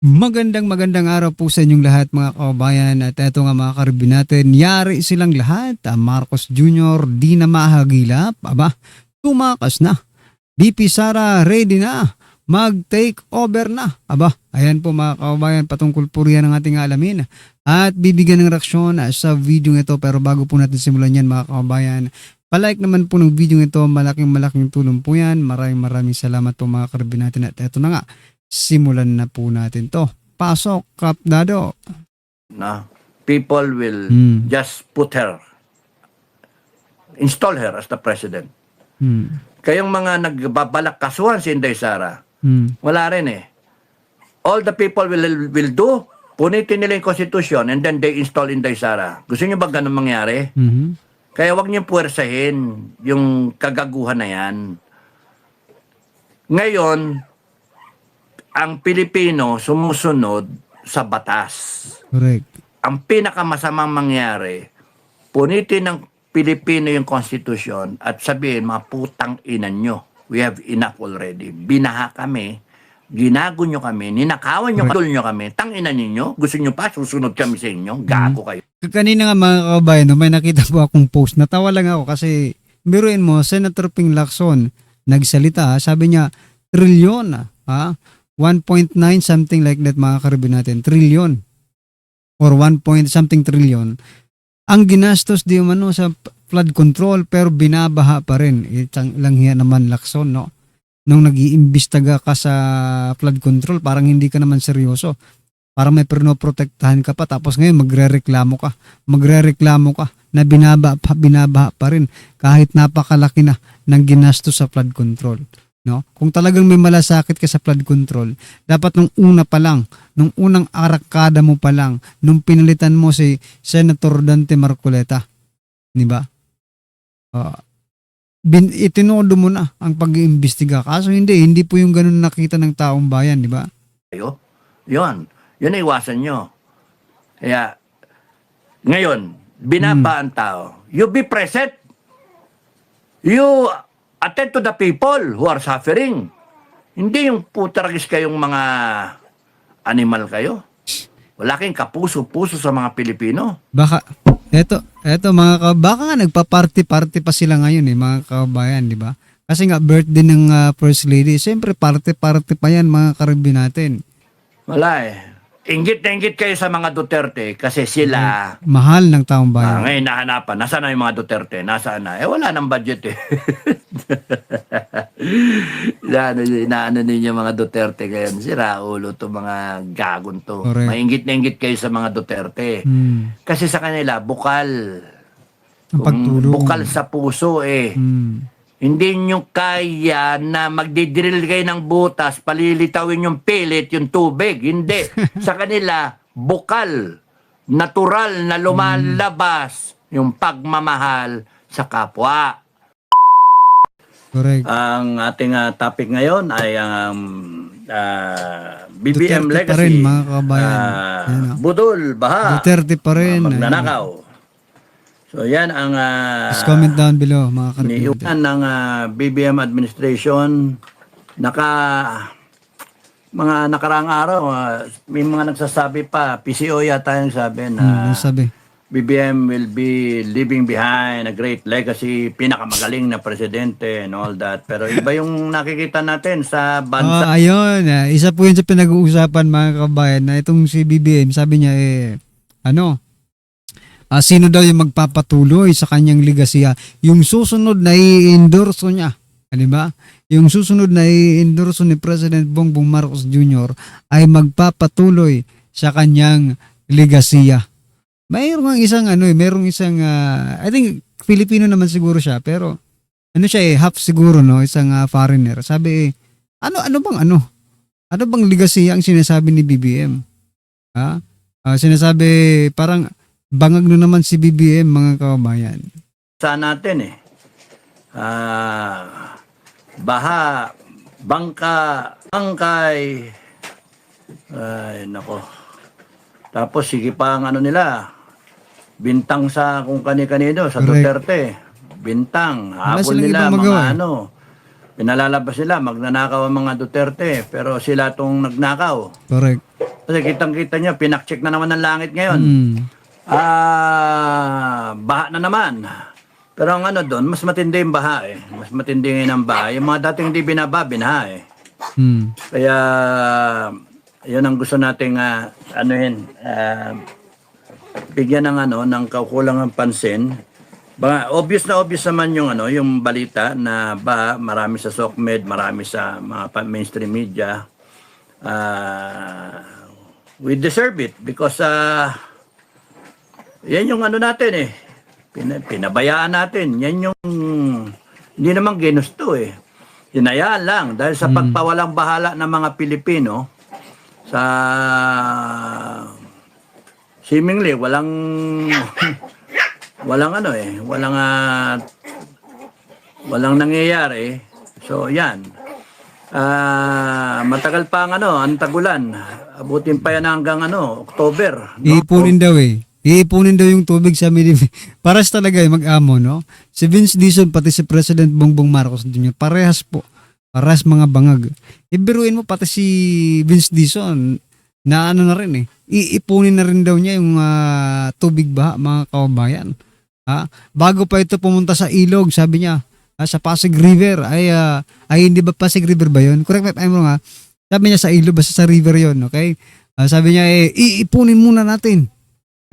Magandang araw po sa inyong lahat mga kababayan at eto nga mga karibin natin, yari silang lahat, Marcos Jr. di na mahagilap, tumakas na. BP Sara ready na, mag-take over na. Ayan po mga kababayan, patungkol po riyan ang ating alamin at bibigyan ng reaksyon sa video ito. Pero bago po natin simulan yan mga kababayan, palike naman po ng video ito, malaking tulong po yan. Maraming salamat po mga karibin natin at eto na nga. Simulan na po natin to. Pasok, Kap Dado. Na people will just install her as the president. Kayong mga nagbabalak kasuhan si Inday Sara, wala rin eh. All the people will do, punitin nila yung constitution and then they install Inday Sara. Gusto niyo ba ganun mangyari? Kaya wag niyo puwersahin yung kagaguhan na yan. Ngayon, ang Pilipino sumusunod sa batas. Correct. Ang pinakamasamang mangyari, punitin ng Pilipino yung konstitusyon at sabihin, mga putang ina nyo, we have enough already. Binaha kami, ginago nyo kami, ninakawan nyo, kadul nyo kami, tang ina ninyo, gusto nyo pa, susunod kami sa inyo, gago kayo. Kanina nga mga kababayan, may nakita po akong post, natawa lang ako kasi biruin mo, Senator Ping Lacson, nagsalita, sabi niya, trilyon, 1.9 something like that mga karibin natin, trillion or 1 point something trillion ang ginastos di umano sa flood control pero binabaha pa rin. Itang lang hiya naman Lacson, no? Nung nag-iimbestiga ka sa flood control parang hindi ka naman seryoso, parang may pinoprotektahan ka pa tapos ngayon magrereklamo ka na binabaha pa rin kahit napakalaki na ng ginastos sa flood control. No? Kung talagang may malasakit ka sa flood control, dapat nung una pa lang, nung unang arakada mo pa lang, nung pinalitan mo si Senator Dante Marcoleta, di ba? Itinodo mo na ang pag-iimbestiga. Kaso hindi po yung ganun nakita ng taong bayan, di ba? Yun ay iwasan nyo. Kaya, ngayon, binaba ang tao. You be present. You attend to the people who are suffering. Hindi yung putaragis kayong mga animal kayo. Wala kayong kapuso-puso sa mga Pilipino. Baka, eto baka nga nagpa-party pa sila ngayon mga kabayan, di ba? Kasi nga birthday ng First Lady, siyempre party pa yan mga karibin natin. Wala eh. Inggit na inggit kayo sa mga Duterte kasi sila mahal ng taong bayan. Ngayon nahanapan. Nasaan na yung mga Duterte? Nasaan na? Wala nang budget eh. Inaano ninyo mga Duterte ngayon. Sira ulo to mga gagon to. Correct. Maingit na inggit kayo sa mga Duterte. Kasi sa kanila, bukal. Bukal sa puso eh. Hindi nyo kaya na magdidrill kayo ng butas, palilitawin yung pilit, yung tubig. Hindi. Sa kanila, bukal, natural na lumalabas yung pagmamahal sa kapwa. Correct. Ang ating topic ngayon ay ang BBM Duterte legacy. Pa rin, mga kabayan. Budol, baha. Duterte pa rin. Magnanakaw. So yan ang just comment down below mga karibin. niyuan ng BBM administration. Mga nakaraang araw, may mga nagsasabi pa, PCO yata yung sabi na BBM will be leaving behind a great legacy, pinakamagaling na presidente and all that. Pero iba yung nakikita natin sa bansa. Ayun, isa po yun sa pinag-uusapan mga kabayan na itong si BBM, sabi niya sino daw yung magpapatuloy sa kanyang legasya? Yung susunod na i-endorso niya, di ba? Yung susunod na i-endorso ni President Bongbong Marcos Jr. ay magpapatuloy sa kanyang legasya. Mayroong isang I think Filipino naman siguro siya, pero half siguro, no, isang foreigner. Sabi ano bang legasya ang sinasabi ni BBM? Sinasabi parang bangag na naman si BBM mga kababayan. Sa natin baha, bangkay, ay nako. Tapos sige pa ang nila, bintang sa kung kani-kanino, sa Duterte, bintang, habol nila mga pinalalabas nila, magnanakaw ang mga Duterte, pero sila tong nagnakaw. Correct. Kasi kitang-kita nyo, pinakcheck na naman ng langit ngayon. Baha na naman. Pero ang ano doon, mas matindi yung baha eh. Mas matindi ngayon ang baha. Yung mga dating hindi binaba, binaha eh. Kaya, yun ang gusto nating anuhin, bigyan ng ng kaukulangang pansin. Obvious na obvious naman yung yung balita na marami sa SOCMED, marami sa mga mainstream media. We deserve it because yan yung natin eh. Pinabayaan natin. Yan yung hindi naman ginusto eh. Hinayaan lang dahil sa pagpawalang bahala ng mga Pilipino sa seemingly walang walang nangyayari. So yan. Matagal pa ang tagulan. Abutin pa yan hanggang October. No? Iipunin daw eh. Iipunin daw yung tubig sa Paras talaga mag-amo, no? Si Vince Dizon pati si President Bongbong Marcos Jr. Parehas po. Parehas mga bangag. Ibiruin mo pati si Vince Dizon na na rin eh. Iipunin na rin daw niya yung tubig baha, mga kababayan. Bago pa ito pumunta sa ilog, sabi niya, sa Pasig River, ay hindi ba Pasig River ba yun? Correct me if I'm wrong Sabi niya sa ilog, basta sa river yun, okay? Sabi niya, iipunin muna natin.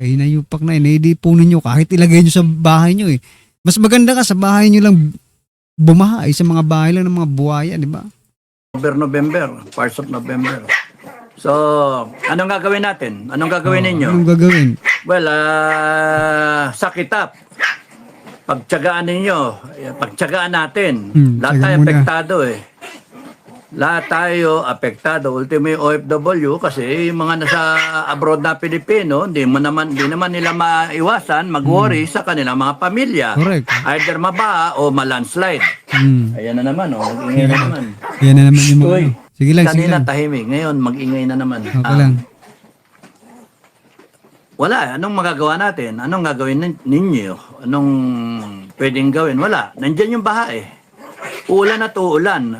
Ay nayupak na, iipunin nyo kahit ilagay nyo sa bahay nyo eh. Mas maganda ka sa bahay nyo lang bumaha sa mga bahay lang ng mga buhaya, di ba? November, parts of November. So, anong gagawin natin? Anong gagawin ninyo? Anong gagawin? Well, suck it up. Pagtyagaan ninyo, pagtyagaan natin. Lahat tayo apektado eh. Lahat tayo apektado. Ultimo yung OFW kasi yung mga nasa abroad na Pilipino, hindi naman nila maiwasan mag-worry sa kanilang mga pamilya. Correct. Either mabaha o ma-landslide. Ayan na naman, mag-ingay na naman. Yan na naman yung mga. Uy, Sige lang, kanina tahimik, ngayon mag-ingay na naman. Okay lang. Wala, anong magagawa natin? Anong gagawin ninyo? Anong pwedeng gawin? Wala, nandyan yung baha eh. Uulan at uulan.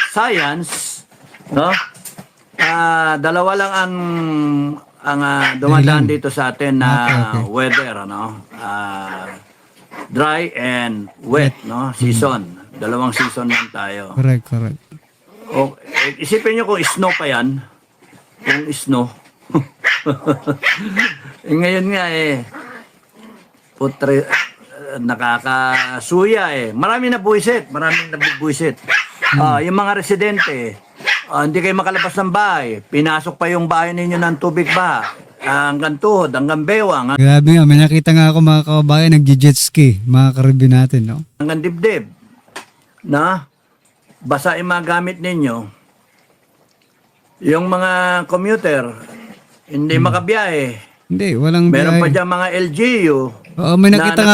Science, no? Dalawa lang ang dumadaan dito sa atin na weather, dry and wet, no? Season. Dalawang season lang tayo. Correct. Isipin nyo kung snow pa yan. Kung snow. Ngayon nga nakakasuya Maraming nabuisit. Yung mga residente, hindi kayo makalabas ng bahay. Pinasok pa yung bahay ninyo ng tubig ba? Hanggang tuhod, hanggang bewang, Grabe nga, may nakita nga ako mga kababayan nag-jet ski, mga karibin natin, no? hanggang dibdib. Na? Basa yung mga gamit ninyo. Yung mga commuter, hindi makabiyahe. Hindi, walang Meron pa biyahe. dyan mga LGU. Oo, may nakita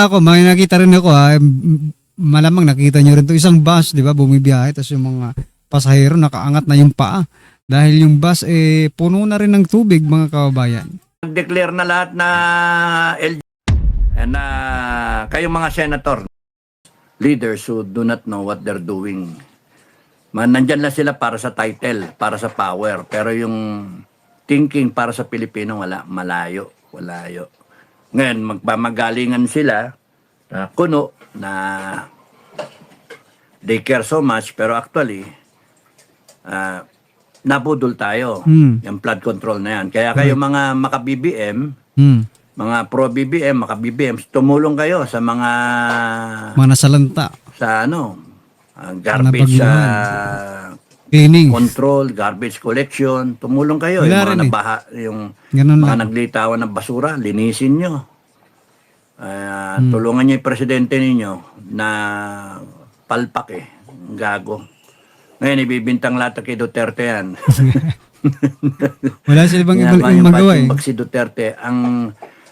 rin ako malamang nakita nyo rin to isang bus, di ba, bumibiyahe, tapos yung mga pasahero nakaangat na yung paa. Dahil yung bus puno na rin ng tubig, mga kababayan. Declare na lahat na LGU. And kayong mga senator, leaders who do not know what they're doing. Nandyan lang sila para sa title, para sa power. Pero yung thinking para sa Pilipino, wala. Malayo. Ngayon, magpamagalingan sila kuno na they care so much, pero actually, nabudol tayo. Yung flood control na yan. Kaya kayo mga maka-BBM, mga pro-BBM, maka-BBM, tumulong kayo sa mga Nasalanta. sa garbage Cleaning. control, garbage collection, tumulong kayo. Wala Yung mga rin nabaha, yung Ganun mga lang. naglitawan ng basura, linisin nyo. Tulungan nyo yung presidente ninyo na palpak gago. Ngayon, ibibintang lahat kay Duterte yan. Wala sila bang Ginagawa ibang yung magawa punching bag si Duterte.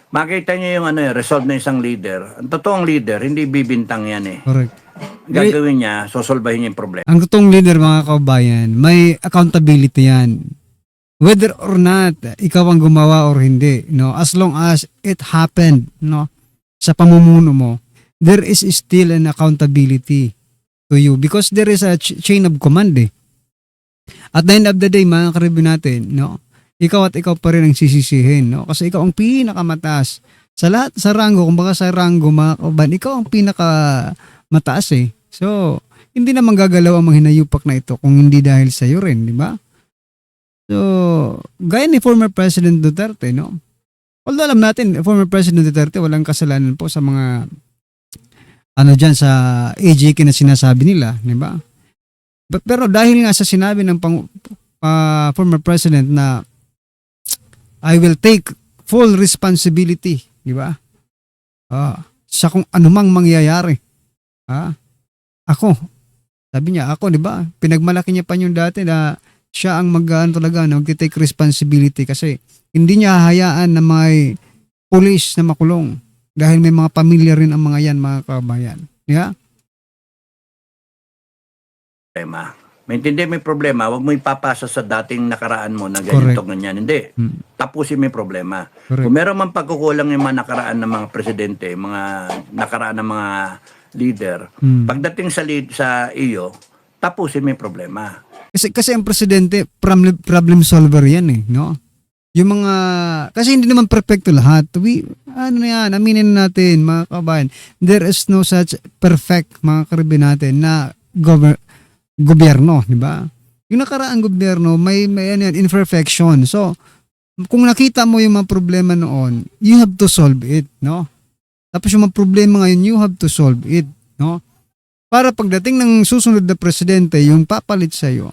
Makita nyo yung resolve ng isang leader. Ang totoong leader, hindi bibintang yan Correct. Gagawin niya, sosolbahin niya yung problema. Ang totoong leader, mga kababayan, may accountability yan. Whether or not ikaw ang gumawa or hindi, no, as long as it happened, no, sa pamumuno mo, there is still an accountability to you because there is a chain of command. At the end of the day, mga karibyo natin, no? Ikaw at ikaw pa rin ang sisisihin, no? Kasi ikaw ang pinakamataas. Sa lahat, sa ranggo, kumbaga sa ranggo, mga kababayan, ikaw ang pinakamataas eh. So, hindi naman gagalaw ang mga hinayupak na ito kung hindi dahil sa iyo rin, di ba? So, gaya ni former President Duterte, no? Although alam natin, former President Duterte, walang kasalanan po sa mga dyan sa AJK na sinasabi nila, di ba? Pero dahil nga sa sinabi ng former president na I will take full responsibility, di ba? Sa kung anumang mangyayari. Ako, sabi niya, ako, di ba? Pinagmalaki niya pa yung dati na siya ang mag-take responsibility kasi hindi niya hahayaan na may police na makulong dahil may mga pamilya rin ang mga yan, mga kabayan. Yeah? Problema. Maintindihan mo yung problema, huwag mo ipapasa sa dating nakaraan mo na ganito, ganyan. Hindi. Tapusin mo yung problema. Correct. Kung meron man pagkukulang yung mga nakaraan ng mga presidente, mga nakaraan ng mga leader, pagdating sa iyo, tapusin mo yung problema. Kasi ang presidente, problem solver yan eh, no? Yung mga, kasi hindi naman perfecto lahat. Aminin natin, mga kabayan, there is no such perfect, mga karibin natin, na gobyerno, di ba? Yung nakaraang gobyerno, may imperfection. So, kung nakita mo yung mga problema noon, you have to solve it, no? Tapos yung mga problema ngayon, you have to solve it, no? Para pagdating ng susunod na presidente, yung papalit sa'yo,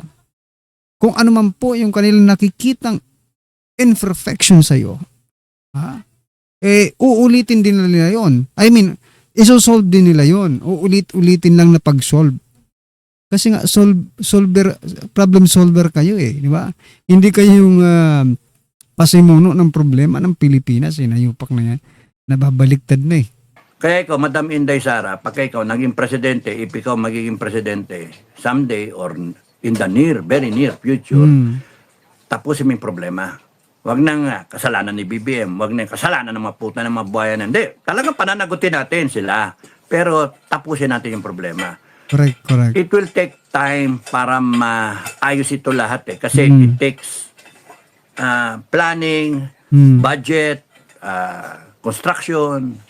kung ano man po yung kanilang nakikitang imperfection sa'yo, uulitin din nila yon. I mean, isosolve din nila yon. Uulit-ulitin lang na pag-solve. Kasi nga, problem solver kayo eh, di ba? Hindi kayo yung pasimuno ng problema ng Pilipinas, nayupak na yan. Nababaliktad na eh. Kaya ikaw, Madam Inday Sara, pagka ikaw naging presidente, if ikaw magiging presidente someday or in the very near future, tapusin mo yung problema. Huwag nang kasalanan ni BBM, huwag nang kasalanan ng mga puta ng mga buhayan. Hindi, talagang pananagutin natin sila. Pero tapusin natin yung problema. Correct. It will take time para maayos ito lahat eh. Kasi it takes planning, budget, construction,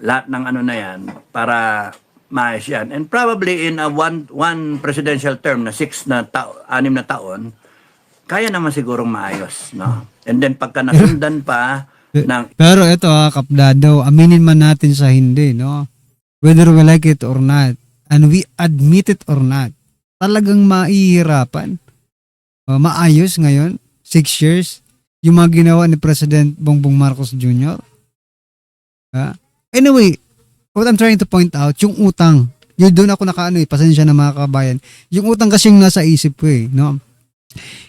lahat ng ano na yan para maayos yan. And probably in a one presidential term na 6 na taon, kaya naman sigurong maayos, no? And then pagka nasundan pa ng... Pero ito Kapdado, aminin man natin sa hindi, no? Whether we like it or not, and we admit it or not, talagang maihirapan. Maayos ngayon, 6 years, yung mga ginawa ni President Bongbong Marcos Jr. Anyway, what I'm trying to point out, yung utang, yun doon ako pasensya na mga kabayan, yung utang kasing nasa isip ko no?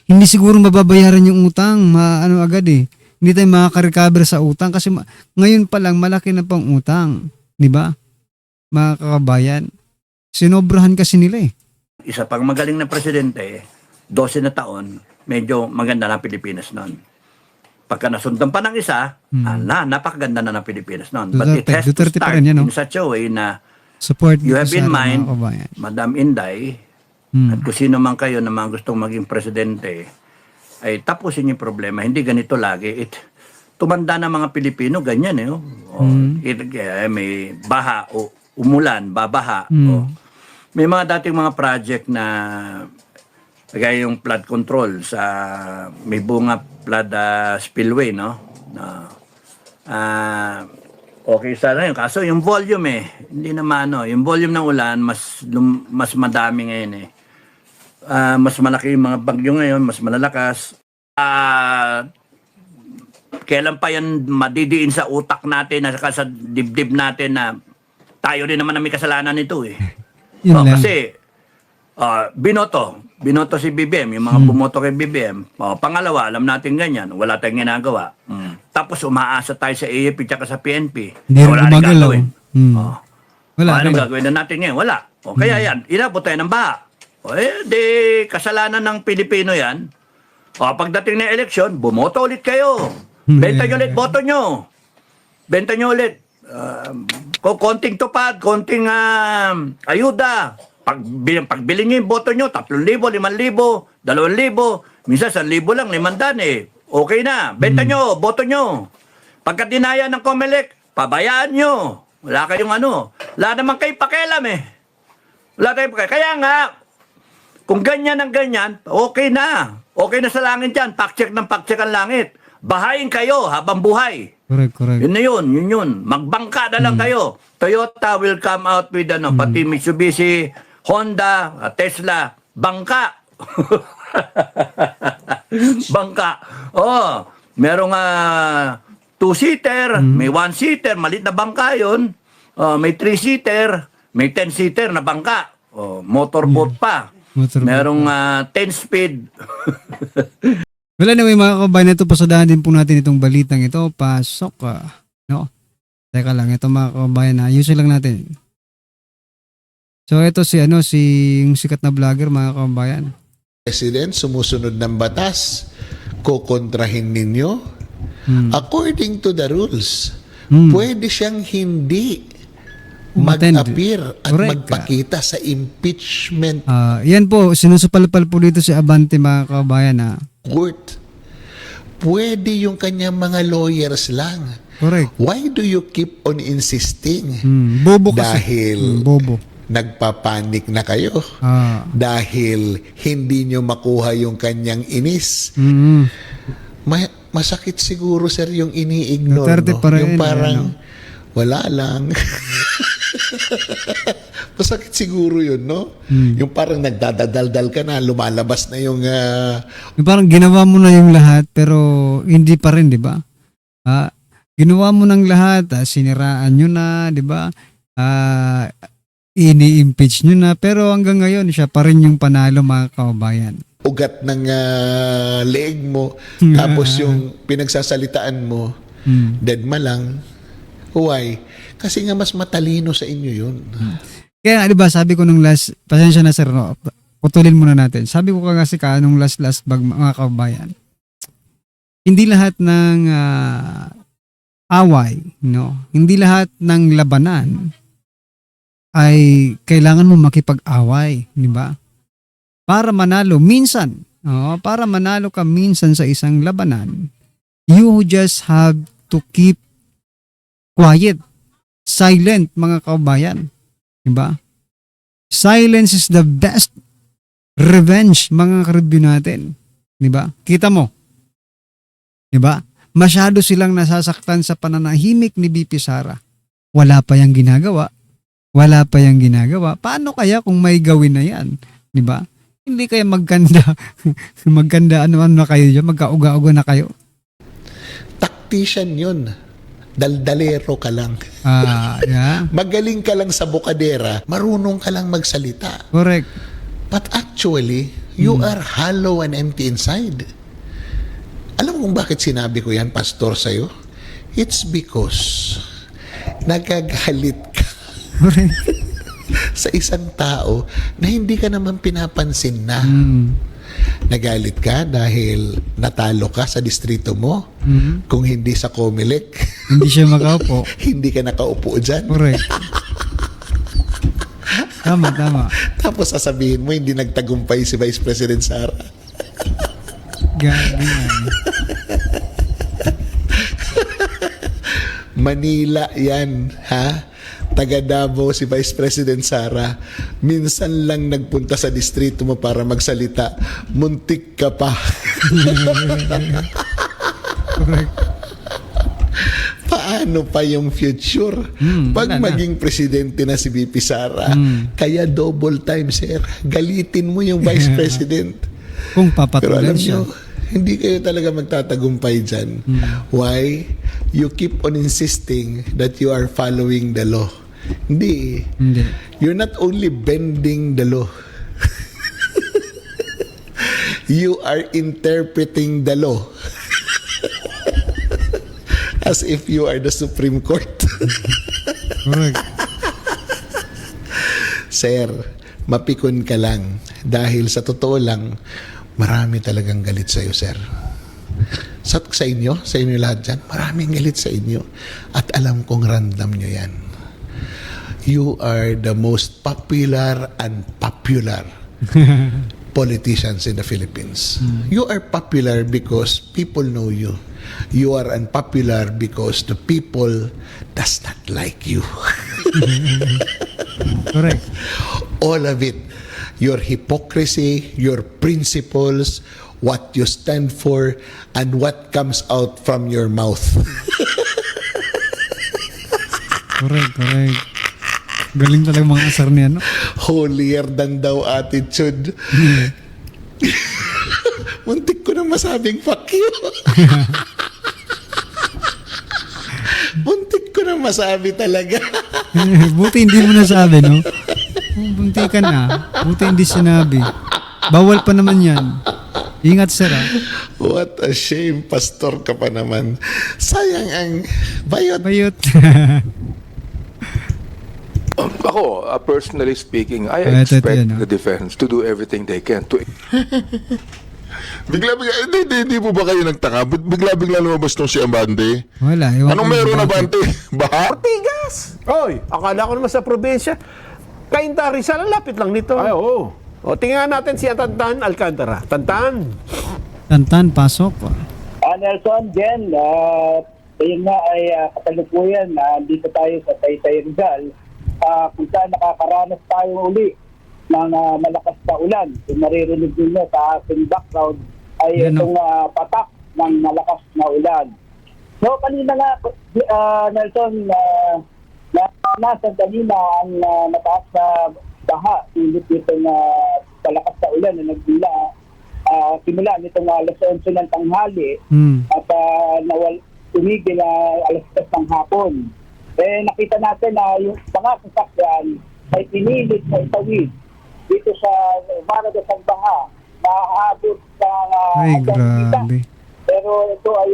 Hindi siguro mababayaran yung utang, agad Hindi tayo makaka-recover sa utang kasi ngayon pa lang malaki na pang utang, di ba? Mga kakabayan, sinobrahan kasi nila Isa pang magaling na presidente, 12 na taon, medyo maganda na Pilipinas noon. Pagka nasundan pa ng isa, napakaganda na ng Pilipinas noon. But it has to start in such a way na support you have in mind, Madam Inday, at kung sino man kayo na mga gustong maging presidente, ay tapusin yung problema. Hindi ganito lagi. Tumanda na mga Pilipino, ganyan may baha o umulan, babaha. May mga dating mga project na kagaya yung flood control sa may bunga flood spillway, no? Okay sana yun. Kaso yung volume hindi naman yung volume ng ulan mas madami ngayon mas malaki yung mga bagyo ngayon, mas malalakas. Kailan pa yan madidiin sa utak natin at sa dibdib natin na tayo rin naman na may kasalanan nito kasi binoto si BBM, yung mga bumoto kay BBM. Pangalawa, alam natin ganyan, wala tayong ginagawa. Tapos umaasa tayo sa AFP at sa PNP. Wala rin gagawin. Wala rin gagawin na natin ngayon, wala. Kaya yan, inabot tayo ng baha. Di kasalanan ng Pilipino yan. Pagdating ng eleksyon, bumoto ulit kayo. Benta nyo ulit boto nyo. Benta nyo ulit. Konting tupad, konting ayuda. pagbili nyo yung boto nyo, 3,000, 5,000, 2,000, minsan 1,000 lang, 500 eh. Okay na, benta nyo, boto nyo. Pagka dinaya ng COMELEC, pabayaan nyo. Wala kayong ano. Wala naman kayo pakialam eh. Wala kayong pakialam. Kaya nga, kung ganyan ang ganyan, okay na. Okay na sa langit yan. Pakcheck ng pakcheck ang langit. Bahayin kayo habang buhay. Correct. Yun na yun. Magbangka na lang kayo. Toyota will come out with pati Mitsubishi, Honda, Tesla, bangka. Bangka. Oh, merong two-seater, may one-seater, malit na bangka yun. May three-seater, may 10-seater na bangka. Motorboat pa. Motorboat Merong 10-speed. Wala na, may mga kabayan, ito pasadahan din po natin itong balitang ito. Pasok no? Teka lang, ito mga kabayan, ayusin lang natin. So ito si yung sikat na vlogger, mga kabayan. President sumusunod ng batas, kukontrahin ninyo. According to the rules, pwede siyang hindi mag-appear at Correct. magpakita sa impeachment Yan po, sinusupalpal po dito si Abante, mga kabayan. court. Pwede yung kanyang mga lawyers lang. Correct. Why do you keep on insisting? Bobo kasi. Dahil Bobo. nagpapanik na kayo. Dahil hindi nyo makuha yung kanyang inis. Masakit siguro, sir, yung ini-ignore. Duterte No? pa rin, Yung parang, wala lang. Masakit siguro yun, no? Yung parang nagdadaldal ka na, lumalabas na yung... Yung parang ginawa mo na yung lahat pero hindi pa rin, di ba? Ginawa mo ng lahat, siniraan nyo na, di ba? Ini-impeach nyo na, pero hanggang ngayon siya pa rin yung panalo, mga kababayan. ugat ng leeg mo, tapos yung pinagsasalitaan mo, deadma lang. Why? Kasi nga mas matalino sa inyo yun. Kaya di ba sabi ko nung last, pasensya na sir, no, putulin muna natin. Sabi ko kasi nung last bag, mga kababayan, hindi lahat ng away, no? Hindi lahat ng labanan ay kailangan mo makipag-away, di ba? Para manalo minsan, para manalo ka minsan sa isang labanan, you just have to keep quiet, silent, mga kababayan. Diba? Silence is the best revenge, mga ka-review natin. Diba? Kita mo. Diba? Masyado silang nasasaktan sa pananahimik ni BP Sara. Wala pa yang ginagawa. Paano kaya kung may gawin na yan? Diba? Hindi kaya magkanda, ano na kayo dyan, magkauga-uga na kayo. Tactician yun. Daldalero ka lang. Yeah. Magaling ka lang sa bukadera, marunong ka lang magsalita. Correct. But actually, you are hollow and empty inside. Alam mo kung bakit sinabi ko yan, pastor, sa'yo? It's because nagagalit ka sa isang tao na hindi ka naman pinapansin na. Nagalit ka dahil natalo ka sa distrito mo. Kung hindi sa COMELEC, Hindi siya makaupo. hindi ka nakaupo dyan. Correct. Tama. Tapos sasabihin mo, hindi nagtagumpay si Vice President Sara. Ganyan. Manila yan, ha? Taga Davao si Vice President Sara. Minsan lang nagpunta sa distrito mo para magsalita. Muntik ka pa. Correct. Paano pa yung future? Pag wala na. maging presidente na si VP Sara, kaya double time, sir. Galitin mo yung Vice President. Kung Pero papatulan alam siya. nyo, hindi kayo talaga magtatagumpay dyan. Why? You keep on insisting that you are following the law. Hindi. You're not only bending the law. You are interpreting the law. As if you are the Supreme Court. Correct. Sir, mapikon ka lang. Dahil sa totoo lang, marami talagang galit sa'yo, sir. Sa inyo lahat dyan, maraming galit sa inyo. At alam kong random nyo yan. You are the most popular and popular politicians in the Philippines. You are popular because people know you. You are unpopular because the people does not like you. Correct. All of it. Your hypocrisy, your principles, what you stand for, and what comes out from your mouth. Correct. Galing talaga mga asar niya, no? Holier than thou attitude. Muntik ko na masabing fuck you. Muntik ko na masabi talaga. Buti hindi mo nasabi, no? Bunti ka na. Buti hindi sinabi. Bawal pa naman yan. Ingat, sir, ah. What a shame, pastor ka pa naman. Sayang ang bayot. Bayot. Ako, personally speaking, I Ito expect yan, ah. the defense to do everything they can to Hindi po ba kayo nagtaka? Ba't bigla-bigla lumabas tong si Abante? Wala. Ewan Anong ko meron na bakit. Abante? Baha? Ortigas! Oy, akala ko naman sa probinsya. Cainta Rizal, ang lapit lang nito. Ay, oo. O, tingnan natin si Tantan Alcantara. Tantan. Tantan, pasok. Nelson, Jen, ayun nga ay kasalukuyan na dito tayo sa Taytay Rizal kung saan nakakaranas tayo uli ng malakas na ulan. Kung maririnig ninyo sa ating background ay Yan, itong patak ng malakas na ulan. So kanina nga, Nelson, nasa kanina ang mataas na baha tulad nitong palakas na ulan na nagdula simula nitong alas 11 ng tanghali at tumigil alas 10 ng hapon. Nakita natin na yung mga sasakyan ay pinilit na itawid dito sa Maragasan Baha na aabot sa Ay, hanggang kita. grabe. Pero ito ay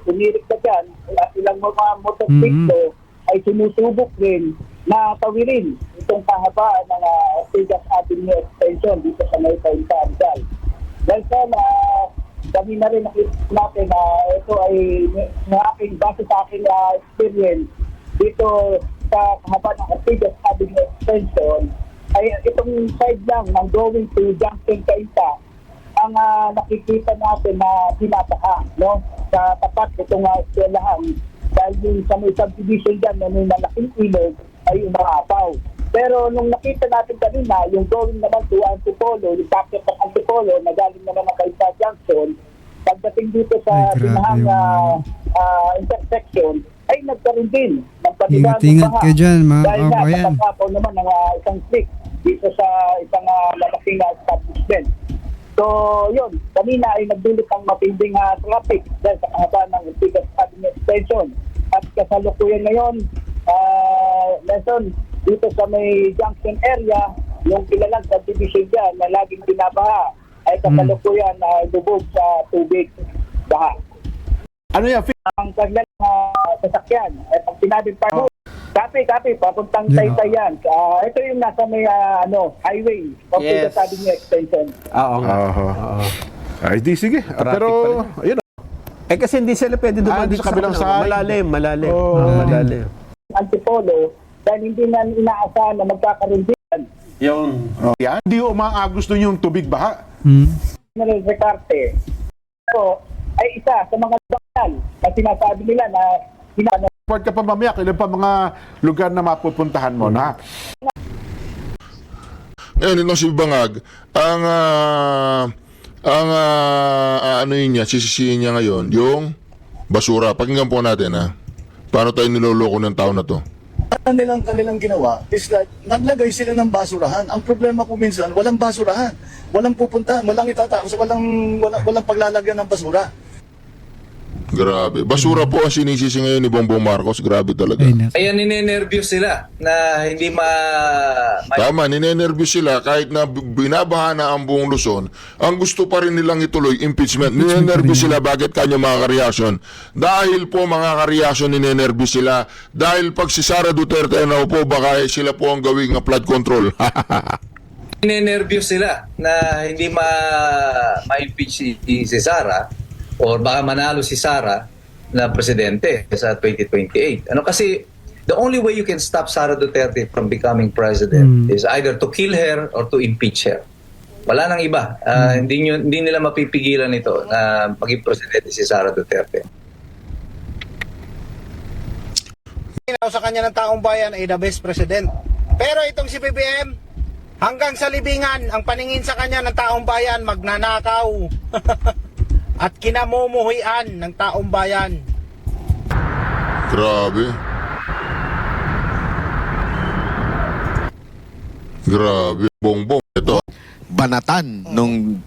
pumirik na dyan at ilang mga motosiklo ay sinusubok rin na tawirin itong kahabaan ng Ortigas Avenue Extension dito sa may Cainta Rizal. Dahil sa kami na rin nakita natin na ito ay base sa aking experience dito sa kahabaan ng Ortigas Avenue Extension ay itong side lang ng going to Junction Cainta ang nakikita natin na pinataha, no? Sa tapat itong eskwelahan dahil yung sa may subdivision dyan na may malaking ilog ay umaapaw. Pero nung nakita natin kanina, yung going naman to Antipolo, yung packet ng Antipolo na galing naman ng Cainta Junction, pagdating dito sa Ay, grabe pinahang yung- intersection, ay nagkaroon din ng panibago Ingat kayo dyan, mga dahil nga kabayan. katakapaw naman ng isang stick dito sa isang malaking establishment. So, yun, kanina ay nagdulot ng matinding traffic dahil sa kahaba ng Ortigas Avenue Extension. At kasalukuyan ngayon, Nelson, dito sa may junction area, yung kilalang subdivision dyan na laging binabaha, ay kasalukuyan lubog sa tubig, baha. Ano yan? Ang kaglan sasakyan, ay pag sinabing parko, Kape, papuntang Taytay yan. Ito yung nasa may highway of the Avenue Extension. Oo nga. Ay, di sige. Pero, ayun. Kasi hindi sila pwede dumaan Sa dito sa kabilang side. Malalim. Oh. Malalim. Antipolo, dahil hindi na inaasahan na magkakaroon din. Yan, hindi umaagos doon yung tubig baha. General Recarte. So, ay isa sa mga banal na sinasabi nila na Port ka pa mamaya, kailan pa mga lugar na mapupuntahan mo na. Ngayon, itong si Bangag, ano yun niya, sisisihin niya ngayon, yung basura. Pakinggan po natin, ha. Paano tayo niloloko ng tao na to? Kanilang ginawa is that naglagay sila ng basurahan. Ang problema po minsan, walang basurahan. Walang pupuntahan, walang itatapos, walang paglalagyan ng basura. Grabe. Basura po ang sinisisi ngayon ni Bongbong Marcos. Grabe talaga. Ay, na. Kaya ninenervyos sila na hindi Tama, ninenervyos sila kahit na binabaha na ang buong Luzon. Ang gusto pa rin nilang ituloy, impeachment. Ninenervyos sila. Bakit kanyo mga kareaksyon? Dahil po mga kareaksyon, ninenervyos sila. Dahil pag si Sara Duterte na po, baka sila po ang gawing flood control. ninenervyos sila na hindi ma-impeach si Sara or baka manalo si Sara na presidente sa 2028. Kasi The only way you can stop Sara Duterte from becoming president is either to kill her or to impeach her. Wala nang iba. Hindi nila mapipigilan ito na maging presidente si Sara Duterte. Sa kanya ng taong bayan ay the best president. Pero itong si BBM, hanggang sa libingan, ang paningin sa kanya ng taong bayan, magnanakaw. At kinamumuhian ng taong bayan. Grabe. Grabe. Bongbong. Ito. Banatan nung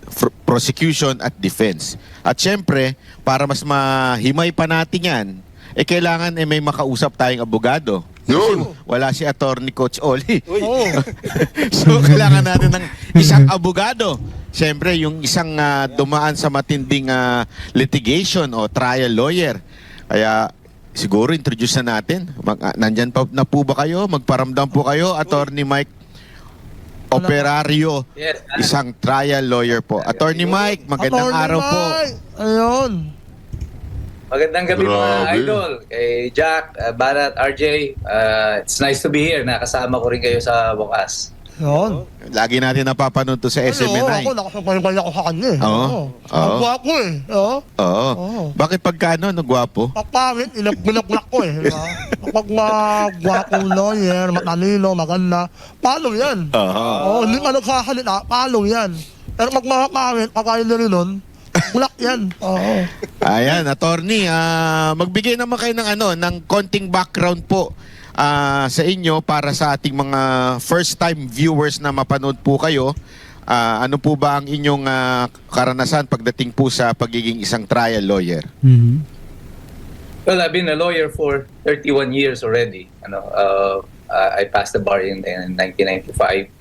prosecution at defense. At syempre, para mas mahimay pa natin yan, kailangan may makausap tayong abogado. Yun. Wala si Attorney Coach Oli. So, kailangan natin ng isang abogado. Siyempre, yung isang dumaan sa matinding litigation o trial lawyer. Kaya, siguro introduce na natin. Nandyan pa na po ba kayo? Magparamdam po kayo, Attorney Mike Operario, Yes. isang trial lawyer po. Attorney Mike, magandang araw po. Ayun. Magandang gabi mga Grabe. idol. Kay Jack, Barat, RJ. It's nice to be here. Nakasama ko rin kayo sa bukas. Yun. Lagi natin napapanood to sa SMNI. nakasabay ako sa kanya eh. Oo. Oo. Gwapo eh. Oo. Oo. Oo. Bakit pagkano, gwapo? Papangit, binablak ko eh. Diba? Kapag gwapong lawyer, matalino, maganda, palo yan. Oo, hindi ka nagsasalita, palo yan. Pero pag makapangit, kakain na rin nun, bulak yan. Oo. Ayan, attorney, magbigay naman kayo ng konting background po sa inyo para sa ating mga first-time viewers na mapanood po kayo. Ano po ba ang inyong karanasan pagdating po sa pagiging isang trial lawyer? Well, I've been a lawyer for 31 years already. I passed the bar in 1995.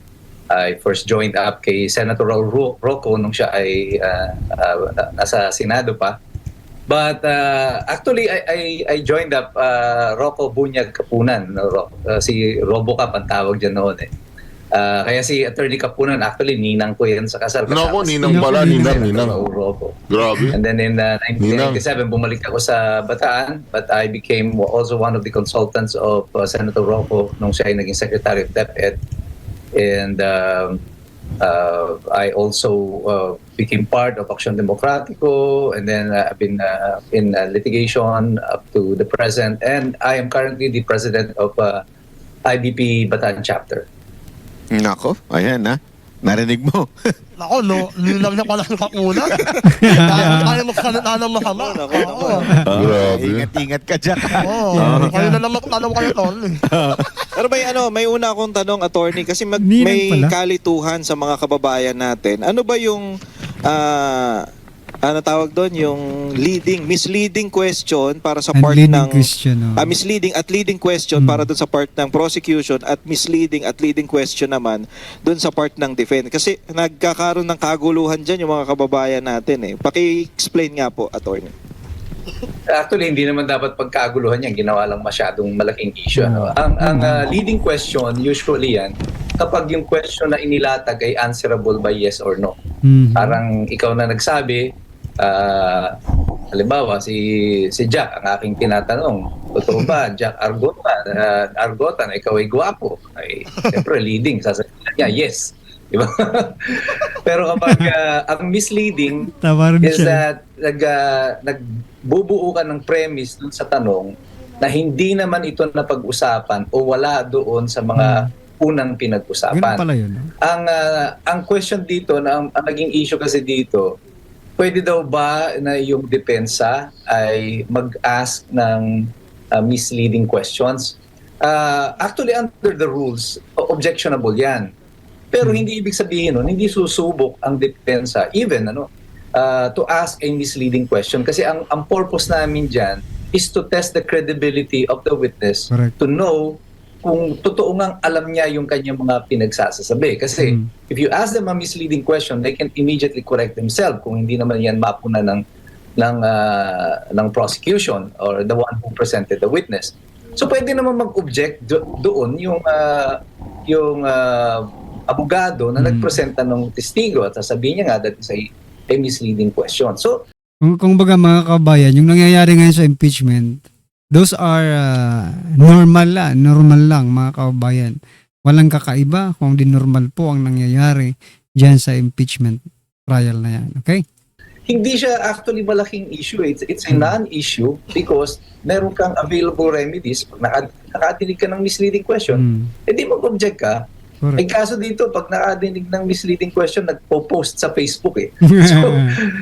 I first joined up kay Senator Rocco nung siya ay nasa Senado pa. But actually, I joined up Rocco Bunyag Kapunan. Si Robocop ang tawag dyan noon eh. Kaya si Attorney Kapunan, actually, ninang ko yan sa kasal. Naku, Kasama si ninang pala, ninang. Rocco. Grabe. And then in 1997, bumalik ako sa Bataan, but I became also one of the consultants of Senator Rocco nung siya ay naging Secretary of DepEd. And I also became part of Action Democratico, and then I've been in litigation up to the present, and I am currently the president of IBP Bataan chapter. Nako, ayan narinig mo. Ako, nilang na pala sa kapuna. Kaya magsalita ng masama. Oo. Grabe. Ingat-ingat ka dyan. Oo. Kayo na lang magtanong kayo, Tony. Pero may una akong tanong, attorney, kasi Ninang may pala. kalituhan sa mga kababayan natin. Ano ba yung ano tawag doon, yung misleading question para sa And part leading ng question, misleading at leading question para doon sa part ng prosecution, at misleading at leading question naman doon sa part ng defense. Kasi nagkakaroon ng kaguluhan diyan yung mga kababayan natin eh. Paki-explain nga po, attorney. Actually, hindi naman dapat pagkaguluhan yan. Ginawa lang masyadong malaking issue. Ang leading question, usually yan, kapag yung question na inilatag ay answerable by yes or no. Parang ikaw na nagsabi, halimbawa, si Jack, ang aking tinatanong, totoo ba, Jack Argotan, ikaw ay gwapo? Ay, siyempre, leading. Sasabihin niya, yes. Diba? Pero kapag ang misleading Tawarin is siya. that nagbubuo ka ng premise dun sa tanong na hindi naman ito napag-usapan o wala doon sa mga unang pinag-usapan. Ganun pala yun. Ang question dito, ang naging issue kasi dito, pwede daw ba na yung depensa ay mag-ask ng misleading questions? Actually, under the rules, objectionable yan. Pero hindi ibig sabihin nun, hindi susubok ang depensa, even to ask a misleading question. Kasi ang purpose namin dyan is to test the credibility of the witness. Correct. To know kung totoo ngang alam niya yung kanyang mga pinagsasasabi. Kasi if you ask them a misleading question, they can immediately correct themselves kung hindi naman yan mapuna ng prosecution or the one who presented the witness. So pwede naman mag-object doon yung abogado na nagpresenta ng testigo at sasabihin niya nga that is a misleading question. So Kung baga mga kabayan, yung nangyayari ngayon sa impeachment, those are normal lang mga kababayan. Walang kakaiba kung di normal po ang nangyayari dyan sa impeachment trial na yan. Okay? Hindi siya actually malaking issue. It's a non-issue because meron kang available remedies. Pag nakadinig ka ng misleading question, di mag-object ka. Correct. Ay kaso dito, pag nakadinig ng misleading question, nagpo-post sa Facebook eh. So,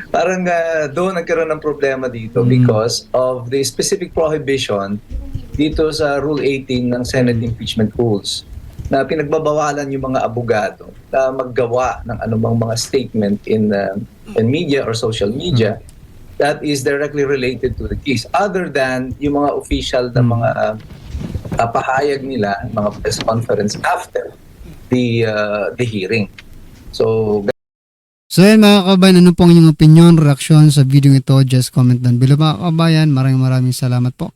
parang doon nagkaroon ng problema dito because of the specific prohibition dito sa Rule 18 ng Senate Impeachment Rules na pinagbabawalan yung mga abogado na maggawa ng anumang mga statement in media or social media that is directly related to the case other than yung mga official na mga pahayag nila, mga press conference after the hearing. So yan mga kababayan, ano pong inyong opinion, reaksyon sa video ito? Just comment down below mga kababayan. Maraming salamat po.